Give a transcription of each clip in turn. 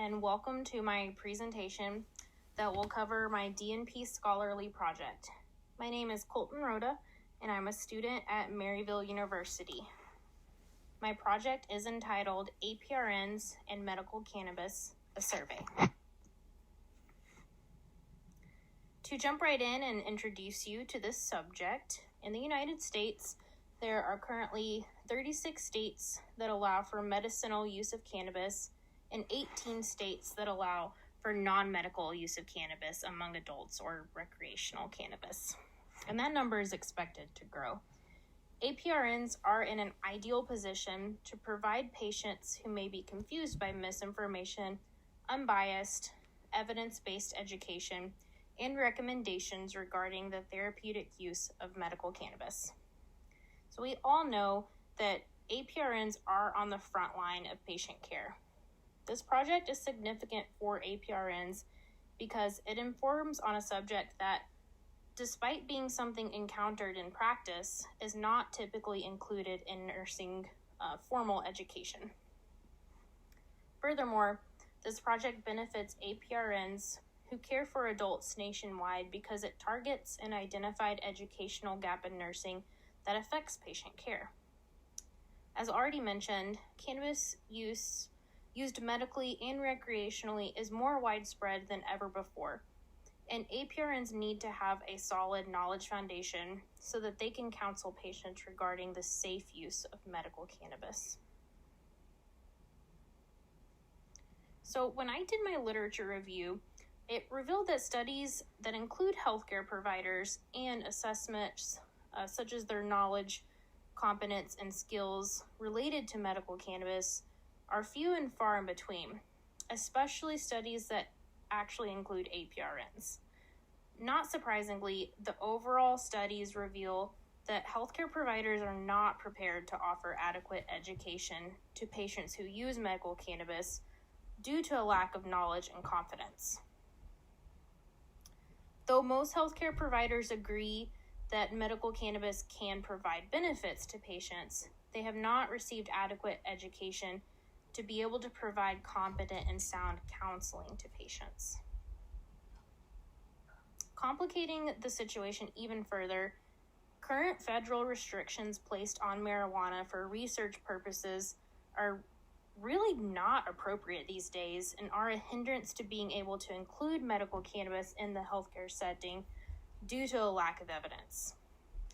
and welcome to my presentation that will cover my DNP scholarly project. My name is Kohlton Rhoda, and I'm a student at Maryville University. My project is entitled APRNs and Medical Cannabis, a Survey. To jump right in and introduce you to this subject, in the United States, there are currently 36 states that allow for medicinal use of cannabis and 18 states that allow for non-medical use of cannabis among adults or recreational cannabis. And that number is expected to grow. APRNs are in an ideal position to provide patients who may be confused by misinformation, unbiased, evidence-based education, and recommendations regarding the therapeutic use of medical cannabis. So we all know that APRNs are on the front line of patient care. This project is significant for APRNs because it informs on a subject that, despite being something encountered in practice, is not typically included in nursing formal education. Furthermore, this project benefits APRNs who care for adults nationwide because it targets an identified educational gap in nursing that affects patient care. As already mentioned, cannabis use used medically and recreationally is more widespread than ever before, and APRNs need to have a solid knowledge foundation so that they can counsel patients regarding the safe use of medical cannabis. So when I did my literature review, it revealed that studies that include healthcare providers and assessments such as their knowledge, competence, and skills related to medical cannabis are few and far in between, especially studies that actually include APRNs. Not surprisingly, the overall studies reveal that healthcare providers are not prepared to offer adequate education to patients who use medical cannabis due to a lack of knowledge and confidence. Though most healthcare providers agree that medical cannabis can provide benefits to patients, they have not received adequate education to be able to provide competent and sound counseling to patients. Complicating the situation even further, current federal restrictions placed on marijuana for research purposes are really not appropriate these days and are a hindrance to being able to include medical cannabis in the healthcare setting due to a lack of evidence.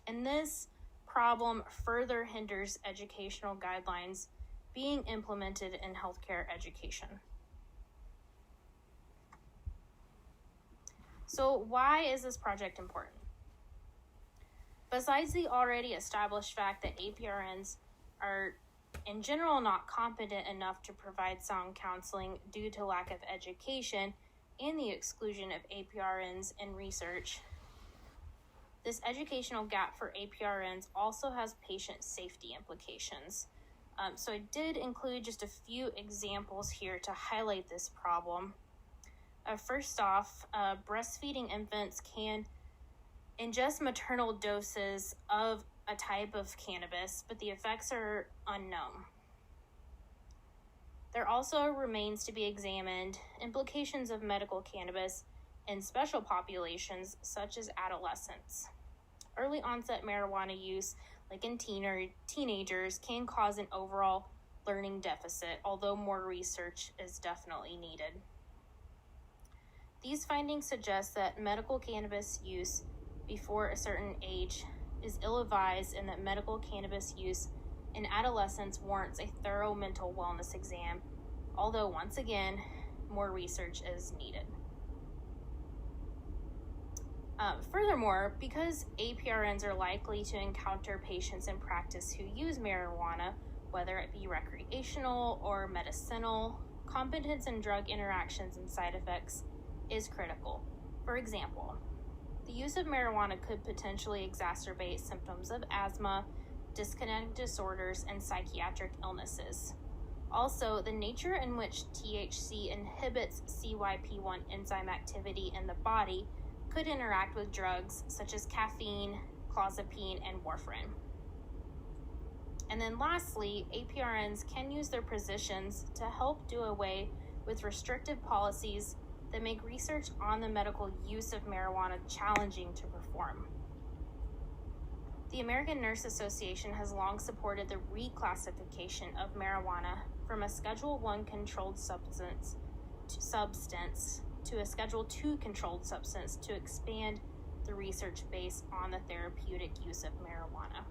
And this problem further hinders educational guidelines being implemented in healthcare education. So why is this project important? Besides the already established fact that APRNs are in general not competent enough to provide sound counseling due to lack of education and the exclusion of APRNs in research, this educational gap for APRNs also has patient safety implications. So I did include just a few examples here to highlight this problem. First off, breastfeeding infants can ingest maternal doses of a type of cannabis, but the effects are unknown. There also remains to be examined implications of medical cannabis in special populations such as adolescents. Early onset marijuana use, like in teenagers, can cause an overall learning deficit, although more research is definitely needed. These findings suggest that medical cannabis use before a certain age is ill-advised and that medical cannabis use in adolescents warrants a thorough mental wellness exam, although once again, more research is needed. Furthermore, because APRNs are likely to encounter patients in practice who use marijuana, whether it be recreational or medicinal, competence in drug interactions and side effects is critical. For example, the use of marijuana could potentially exacerbate symptoms of asthma, dyskinetic disorders, and psychiatric illnesses. Also, the nature in which THC inhibits CYP1 enzyme activity in the body could interact with drugs such as caffeine, clozapine, and warfarin. And then lastly, APRNs can use their positions to help do away with restrictive policies that make research on the medical use of marijuana challenging to perform. The American Nurse Association has long supported the reclassification of marijuana from a Schedule I controlled substance to a Schedule II controlled substance to expand the research base on the therapeutic use of marijuana.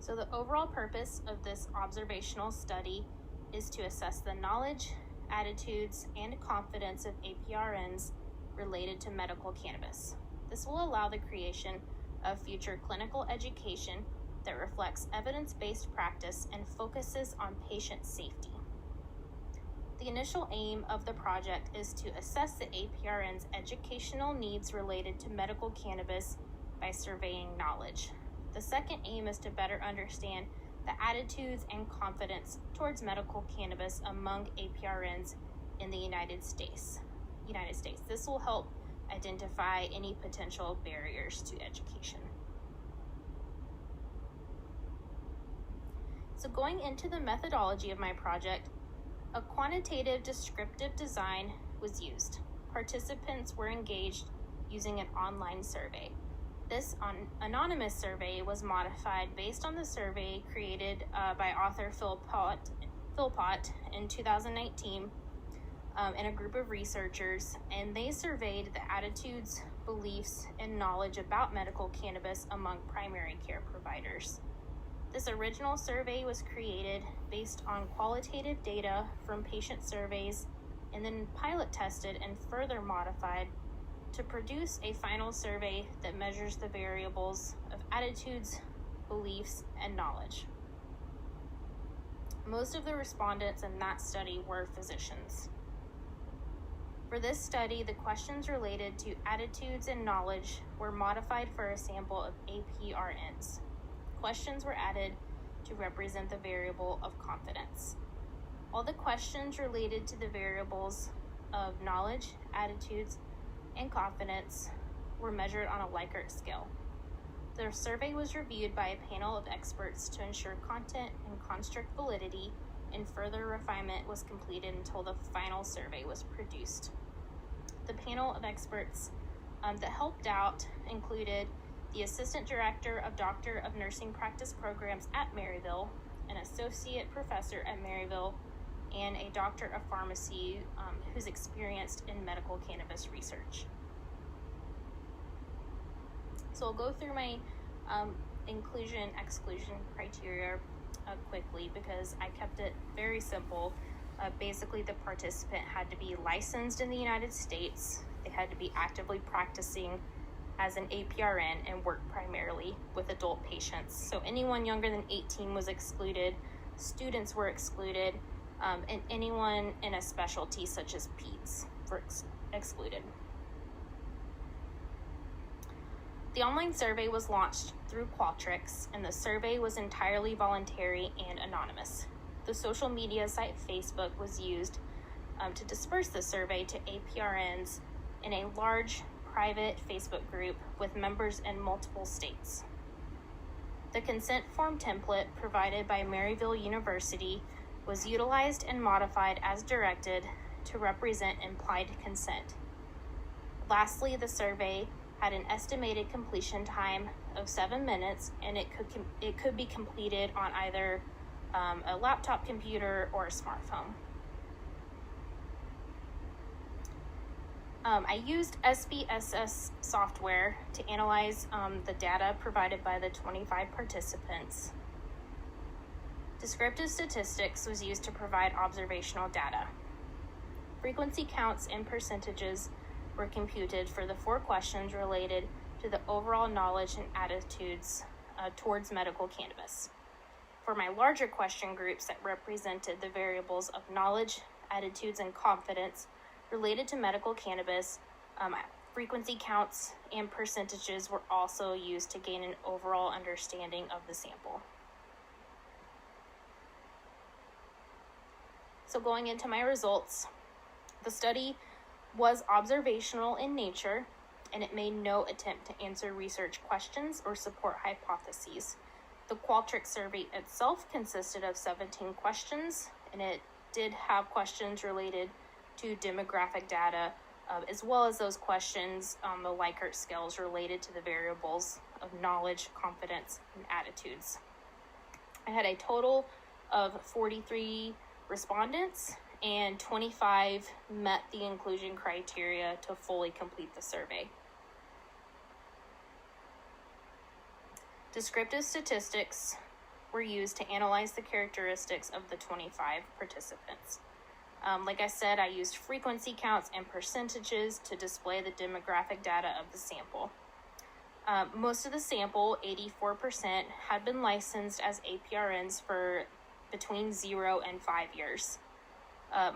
So the overall purpose of this observational study is to assess the knowledge, attitudes, and confidence of APRNs related to medical cannabis. This will allow the creation of future clinical education that reflects evidence-based practice and focuses on patient safety. The initial aim of the project is to assess the APRN's educational needs related to medical cannabis by surveying knowledge. The second aim is to better understand the attitudes and confidence towards medical cannabis among APRNs in the United States. This will help identify any potential barriers to education. So going into the methodology of my project, a quantitative descriptive design was used. Participants were engaged using an online survey. This anonymous survey was modified based on the survey created by author Philpott in 2019 and a group of researchers, and they surveyed the attitudes, beliefs, and knowledge about medical cannabis among primary care providers. This original survey was created based on qualitative data from patient surveys and then pilot tested and further modified to produce a final survey that measures the variables of attitudes, beliefs, and knowledge. Most of the respondents in that study were physicians. For this study, the questions related to attitudes and knowledge were modified for a sample of APRNs. Questions were added to represent the variable of confidence. All the questions related to the variables of knowledge, attitudes, and confidence were measured on a Likert scale. The survey was reviewed by a panel of experts to ensure content and construct validity, and further refinement was completed until the final survey was produced. The panel of experts that helped out included the Assistant Director of Doctor of Nursing Practice Programs at Maryville, an Associate Professor at Maryville, and a Doctor of Pharmacy who's experienced in medical cannabis research. So I'll go through my inclusion-exclusion criteria quickly because I kept it very simple. Basically, the participant had to be licensed in the United States. They had to be actively practicing as an APRN and work primarily with adult patients. So anyone younger than 18 was excluded, students were excluded, and anyone in a specialty such as peds were excluded. The online survey was launched through Qualtrics, and the survey was entirely voluntary and anonymous. The social media site Facebook was used to disperse the survey to APRNs in a large private Facebook group with members in multiple states. The consent form template provided by Maryville University was utilized and modified as directed to represent implied consent. Lastly, the survey had an estimated completion time of 7 minutes, and it could be completed on either a laptop computer or a smartphone. I used SPSS software to analyze the data provided by the 25 participants. Descriptive statistics was used to provide observational data. Frequency counts and percentages were computed for the 4 questions related to the overall knowledge and attitudes towards medical cannabis. For my larger question groups that represented the variables of knowledge, attitudes, and confidence related to medical cannabis, frequency counts and percentages were also used to gain an overall understanding of the sample. So going into my results, the study was observational in nature, and it made no attempt to answer research questions or support hypotheses. The Qualtrics survey itself consisted of 17 questions, and it did have questions related to demographic data, as well as those questions on the Likert scales related to the variables of knowledge, confidence, and attitudes. I had a total of 43 respondents, and 25 met the inclusion criteria to fully complete the survey. Descriptive statistics were used to analyze the characteristics of the 25 participants. Like I said, I used frequency counts and percentages to display the demographic data of the sample. Most of the sample, 84%, had been licensed as APRNs for between 0 and 5 years.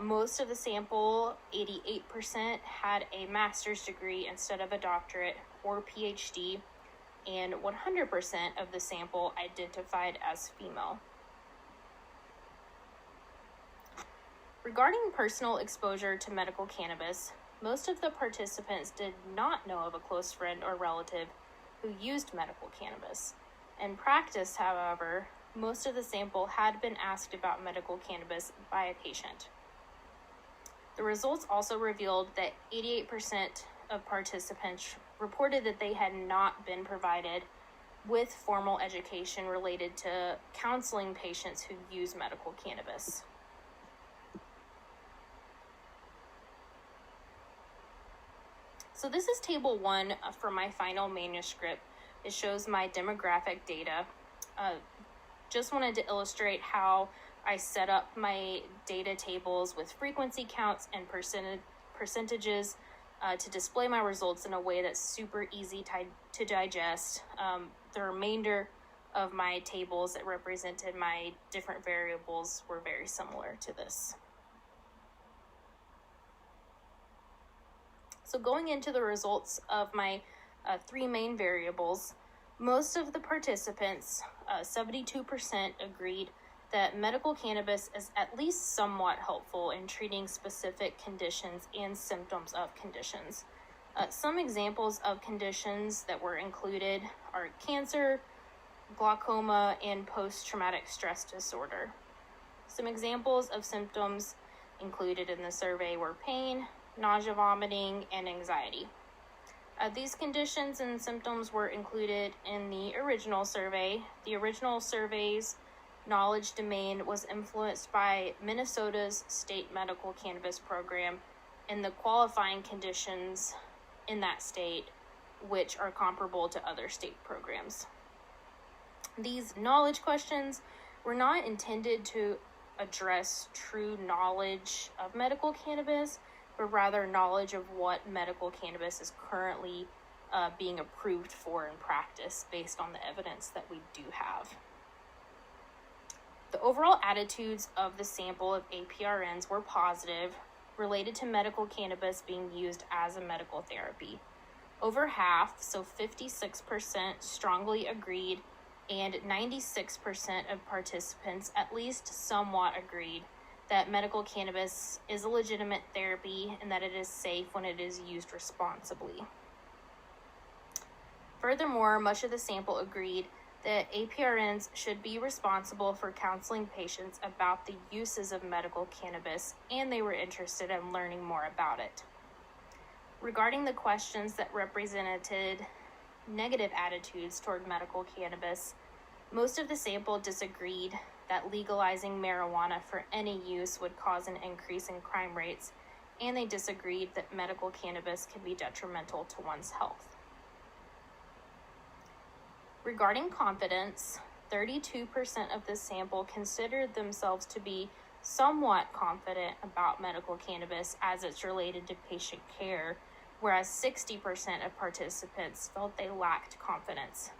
Most of the sample, 88%, had a master's degree instead of a doctorate or PhD, and 100% of the sample identified as female. Regarding personal exposure to medical cannabis, most of the participants did not know of a close friend or relative who used medical cannabis. In practice, however, most of the sample had been asked about medical cannabis by a patient. The results also revealed that 88% of participants reported that they had not been provided with formal education related to counseling patients who use medical cannabis. So this is table 1 for my final manuscript. It shows my demographic data. Just wanted to illustrate how I set up my data tables with frequency counts and percentages to display my results in a way that's super easy to digest. The remainder of my tables that represented my different variables were very similar to this. So going into the results of my 3 main variables, most of the participants, 72%, agreed that medical cannabis is at least somewhat helpful in treating specific conditions and symptoms of conditions. Some examples of conditions that were included are cancer, glaucoma, and post-traumatic stress disorder. Some examples of symptoms included in the survey were pain, nausea, vomiting, and anxiety. These conditions and symptoms were included in the original survey. The original survey's knowledge domain was influenced by Minnesota's state medical cannabis program and the qualifying conditions in that state, which are comparable to other state programs. These knowledge questions were not intended to address true knowledge of medical cannabis, but rather knowledge of what medical cannabis is currently being approved for in practice based on the evidence that we do have. The overall attitudes of the sample of APRNs were positive, related to medical cannabis being used as a medical therapy. Over half, so 56%, strongly agreed, and 96% of participants at least somewhat agreed that medical cannabis is a legitimate therapy and that it is safe when it is used responsibly. Furthermore, much of the sample agreed that APRNs should be responsible for counseling patients about the uses of medical cannabis, and they were interested in learning more about it. Regarding the questions that represented negative attitudes toward medical cannabis, most of the sample disagreed that legalizing marijuana for any use would cause an increase in crime rates, and they disagreed that medical cannabis can be detrimental to one's health. Regarding confidence, 32% of the sample considered themselves to be somewhat confident about medical cannabis as it's related to patient care, whereas 60% of participants felt they lacked confidence.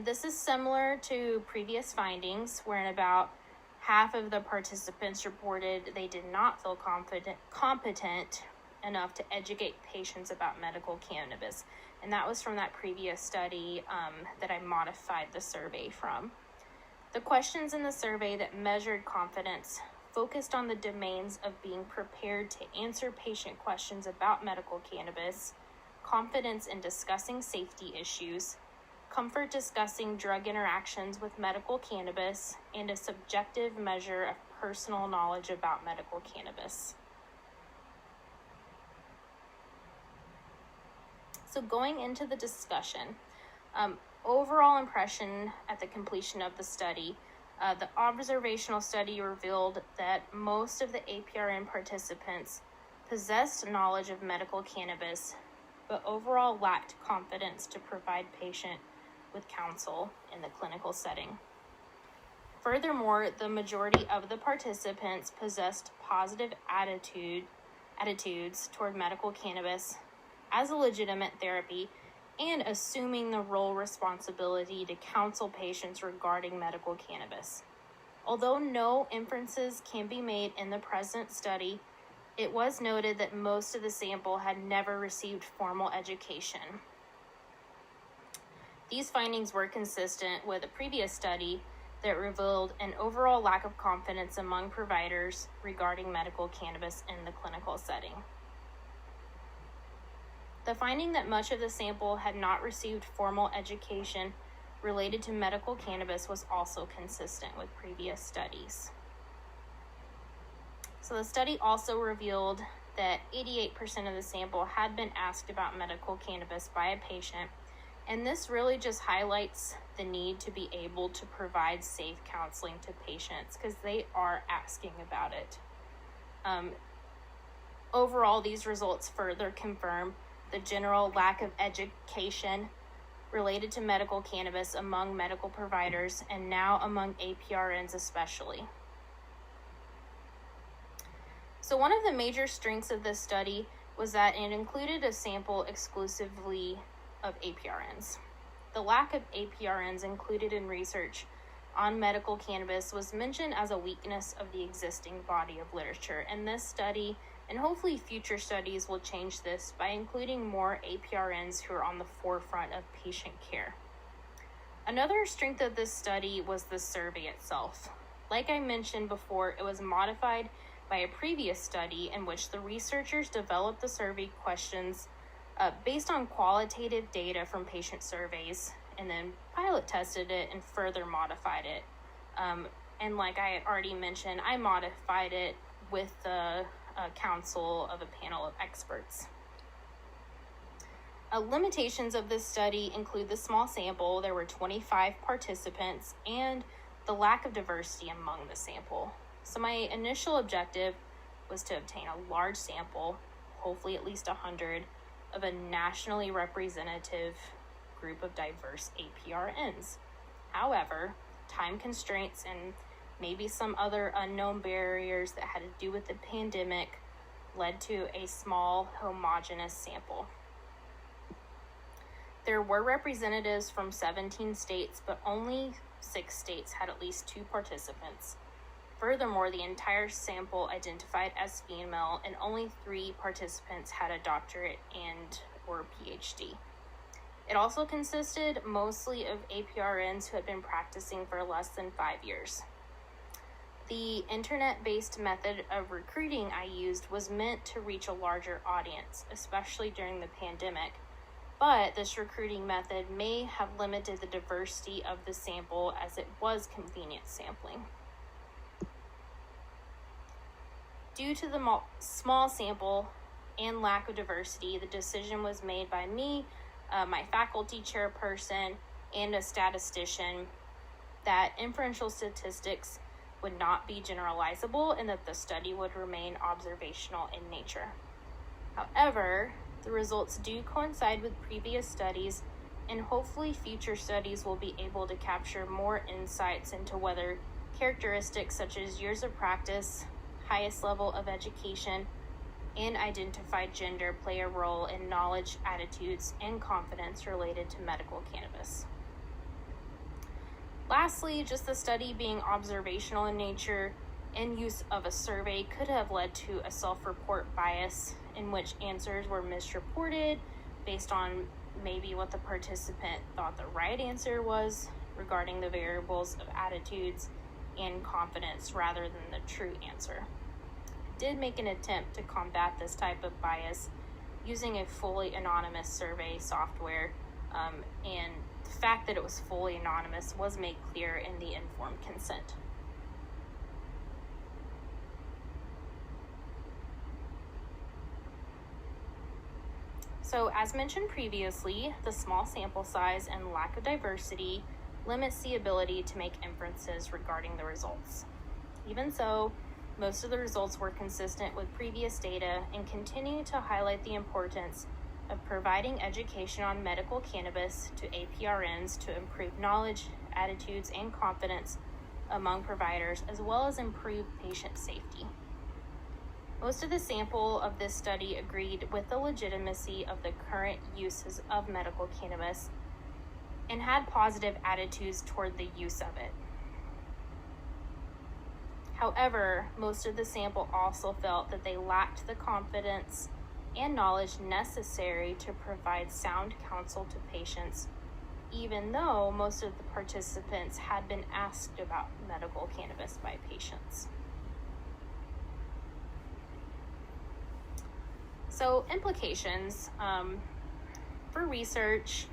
This is similar to previous findings, wherein about half of the participants reported they did not feel competent enough to educate patients about medical cannabis. And that was from that previous study that I modified the survey from. The questions in the survey that measured confidence focused on the domains of being prepared to answer patient questions about medical cannabis, confidence in discussing safety issues, comfort discussing drug interactions with medical cannabis, and a subjective measure of personal knowledge about medical cannabis. So going into the discussion, overall impression at the completion of the study, the observational study revealed that most of the APRN participants possessed knowledge of medical cannabis, but overall lacked confidence to provide patient with counsel in the clinical setting. Furthermore, the majority of the participants possessed positive attitudes toward medical cannabis as a legitimate therapy and assuming the role responsibility to counsel patients regarding medical cannabis. Although no inferences can be made in the present study, it was noted that most of the sample had never received formal education. These findings were consistent with a previous study that revealed an overall lack of confidence among providers regarding medical cannabis in the clinical setting. The finding that much of the sample had not received formal education related to medical cannabis was also consistent with previous studies. So the study also revealed that 88% of the sample had been asked about medical cannabis by a patient, and this really just highlights the need to be able to provide safe counseling to patients because they are asking about it. Overall, these results further confirm the general lack of education related to medical cannabis among medical providers and now among APRNs especially. So one of the major strengths of this study was that it included a sample exclusively of APRNs. The lack of APRNs included in research on medical cannabis was mentioned as a weakness of the existing body of literature, and this study and hopefully future studies will change this by including more APRNs who are on the forefront of patient care. Another strength of this study was the survey itself. Like I mentioned before, it was modified by a previous study in which the researchers developed the survey questions based on qualitative data from patient surveys and then pilot tested it and further modified it. And like I had already mentioned, I modified it with the counsel of a panel of experts. Limitations of this study include the small sample. There were 25 participants and the lack of diversity among the sample. So my initial objective was to obtain a large sample, hopefully at least 100, of a nationally representative group of diverse APRNs. However, time constraints and maybe some other unknown barriers that had to do with the pandemic led to a small, homogeneous sample. There were representatives from 17 states, but only 6 states had at least 2 participants. Furthermore, the entire sample identified as female, and only 3 participants had a doctorate and or PhD. It also consisted mostly of APRNs who had been practicing for less than 5 years. The internet-based method of recruiting I used was meant to reach a larger audience, especially during the pandemic, but this recruiting method may have limited the diversity of the sample as it was convenient sampling. Due to the small sample and lack of diversity, the decision was made by me, my faculty chairperson, and a statistician that inferential statistics would not be generalizable and that the study would remain observational in nature. However, the results do coincide with previous studies, and hopefully future studies will be able to capture more insights into whether characteristics such as years of practice, highest level of education, and identified gender play a role in knowledge, attitudes, and confidence related to medical cannabis. Lastly, just the study being observational in nature and use of a survey could have led to a self-report bias in which answers were misreported based on maybe what the participant thought the right answer was regarding the variables of attitudes and confidence rather than the true answer. I did make an attempt to combat this type of bias using a fully anonymous survey software, and the fact that it was fully anonymous was made clear in the informed consent. So, as mentioned previously, the small sample size and lack of diversity limits the ability to make inferences regarding the results. Even so, most of the results were consistent with previous data and continue to highlight the importance of providing education on medical cannabis to APRNs to improve knowledge, attitudes, and confidence among providers, as well as improve patient safety. Most of the sample of this study agreed with the legitimacy of the current uses of medical cannabis and had positive attitudes toward the use of it. However, most of the sample also felt that they lacked the confidence and knowledge necessary to provide sound counsel to patients, even though most of the participants had been asked about medical cannabis by patients. So, implications for research,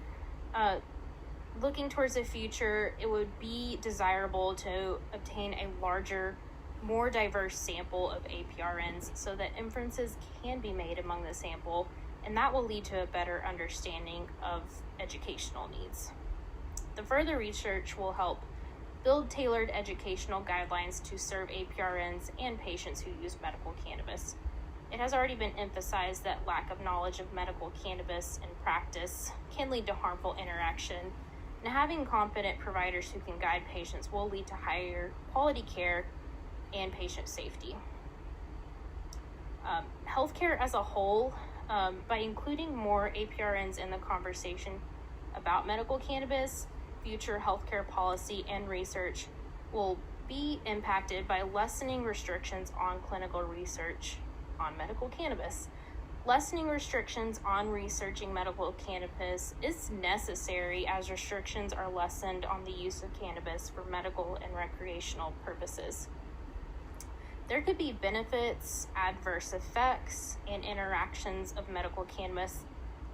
looking towards the future, it would be desirable to obtain a larger, more diverse sample of APRNs so that inferences can be made among the sample, and that will lead to a better understanding of educational needs. The further research will help build tailored educational guidelines to serve APRNs and patients who use medical cannabis. It has already been emphasized that lack of knowledge of medical cannabis in practice can lead to harmful interaction, and having competent providers who can guide patients will lead to higher quality care and patient safety. Healthcare as a whole, by including more APRNs in the conversation about medical cannabis, future healthcare policy and research will be impacted by lessening restrictions on clinical research on medical cannabis. Lessening restrictions on researching medical cannabis is necessary as restrictions are lessened on the use of cannabis for medical and recreational purposes. There could be benefits, adverse effects, and interactions of medical cannabis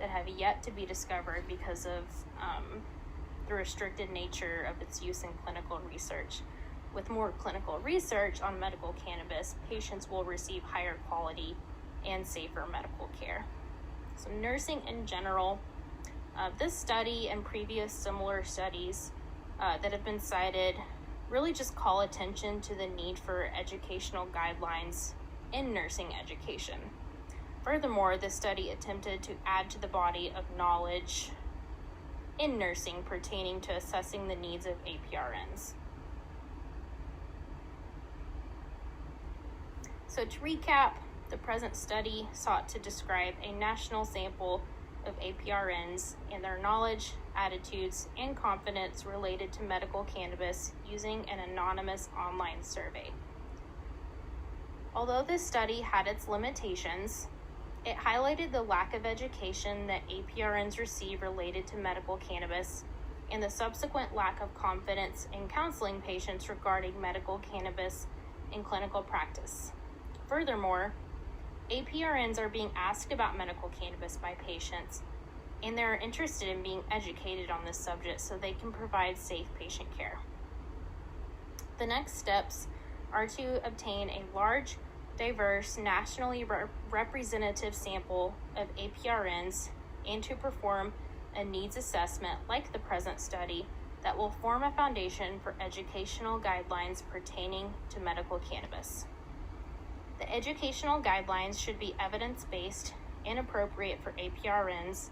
that have yet to be discovered because of the restricted nature of its use in clinical research. With more clinical research on medical cannabis, patients will receive higher quality and safer medical care. So nursing in general, this study and previous similar studies that have been cited really just call attention to the need for educational guidelines in nursing education. Furthermore, this study attempted to add to the body of knowledge in nursing pertaining to assessing the needs of APRNs. So to recap, the present study sought to describe a national sample of APRNs and their knowledge, attitudes, and confidence related to medical cannabis using an anonymous online survey. Although this study had its limitations, it highlighted the lack of education that APRNs receive related to medical cannabis and the subsequent lack of confidence in counseling patients regarding medical cannabis in clinical practice. Furthermore, APRNs are being asked about medical cannabis by patients, and they're interested in being educated on this subject so they can provide safe patient care. The next steps are to obtain a large, diverse, nationally representative sample of APRNs and to perform a needs assessment like the present study that will form a foundation for educational guidelines pertaining to medical cannabis. The educational guidelines should be evidence-based and appropriate for APRNs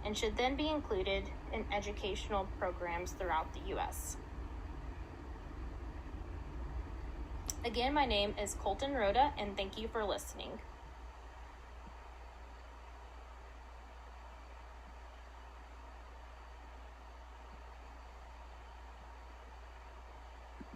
and should then be included in educational programs throughout the U.S. Again, my name is Kohlton Rhoda, and thank you for listening.